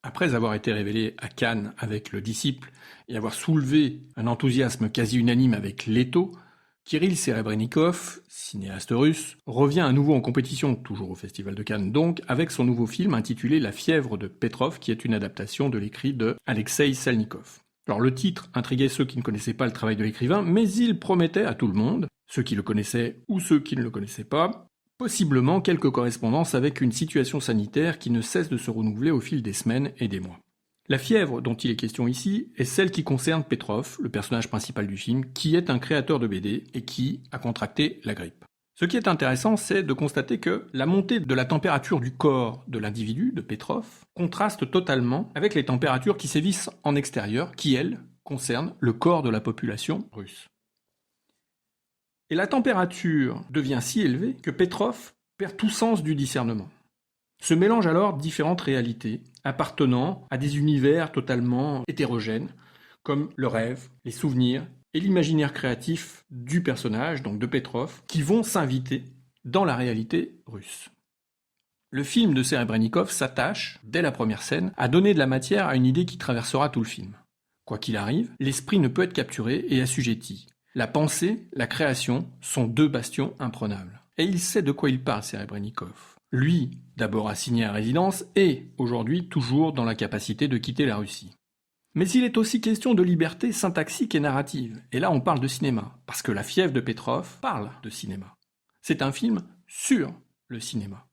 Après avoir été révélé à Cannes avec Le Disciple et avoir soulevé un enthousiasme quasi unanime avec Leto, Kirill Serebrennikov, cinéaste russe, revient à nouveau en compétition, toujours au Festival de Cannes donc, avec son nouveau film intitulé La fièvre de Petrov, qui est une adaptation de l'écrit de Alexei Salnikov. Alors le titre intriguait ceux qui ne connaissaient pas le travail de l'écrivain, mais il promettait à tout le monde, ceux qui le connaissaient ou ceux qui ne le connaissaient pas, possiblement quelques correspondances avec une situation sanitaire qui ne cesse de se renouveler au fil des semaines et des mois. La fièvre dont il est question ici est celle qui concerne Petrov, le personnage principal du film, qui est un créateur de BD et qui a contracté la grippe. Ce qui est intéressant, c'est de constater que la montée de la température du corps de l'individu, de Petrov, contraste totalement avec les températures qui sévissent en extérieur, qui, elles, concernent le corps de la population russe. Et la température devient si élevée que Petrov perd tout sens du discernement. Se mélangent alors différentes réalités, appartenant à des univers totalement hétérogènes, comme le rêve, les souvenirs et l'imaginaire créatif du personnage, donc de Petrov, qui vont s'inviter dans la réalité russe. Le film de Serebrennikov s'attache, dès la première scène, à donner de la matière à une idée qui traversera tout le film. Quoi qu'il arrive, l'esprit ne peut être capturé et assujetti. La pensée, la création sont deux bastions imprenables. Et il sait de quoi il parle, Serebrennikov. Lui, d'abord assigné à résidence, et, aujourd'hui, toujours dans la capacité de quitter la Russie. Mais il est aussi question de liberté syntaxique et narrative. Et là, on parle de cinéma, parce que La fièvre de Petrov parle de cinéma. C'est un film sur le cinéma.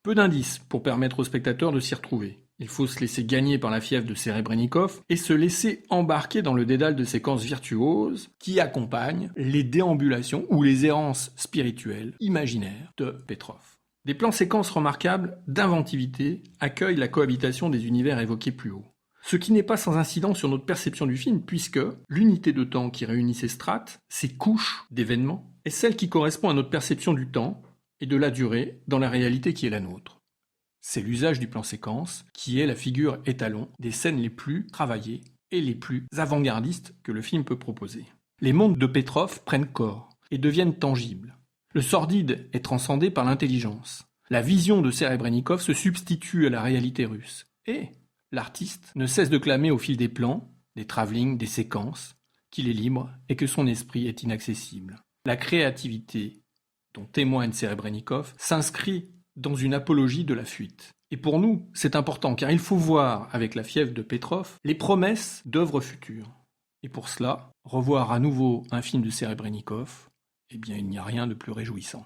Peu d'indices pour permettre aux spectateurs de s'y retrouver. Il faut se laisser gagner par la fièvre de Serebrennikov et se laisser embarquer dans le dédale de séquences virtuoses qui accompagnent les déambulations ou les errances spirituelles, imaginaires de Petrov. Des plans séquences remarquables d'inventivité accueillent la cohabitation des univers évoqués plus haut. Ce qui n'est pas sans incidence sur notre perception du film, puisque l'unité de temps qui réunit ces strates, ces couches d'événements, est celle qui correspond à notre perception du temps et de la durée dans la réalité qui est la nôtre. C'est l'usage du plan séquence qui est la figure étalon des scènes les plus travaillées et les plus avant-gardistes que le film peut proposer. Les mondes de Petrov prennent corps et deviennent tangibles. Le sordide est transcendé par l'intelligence. La vision de Serebrennikov se substitue à la réalité russe. Et l'artiste ne cesse de clamer au fil des plans, des travelling, des séquences, qu'il est libre et que son esprit est inaccessible. La créativité dont témoigne Serebrennikov s'inscrit dans une apologie de la fuite. Et pour nous, c'est important, car il faut voir, avec La fièvre de Petrov, les promesses d'œuvres futures. Et pour cela, revoir à nouveau un film de Serebrennikov, eh bien, il n'y a rien de plus réjouissant.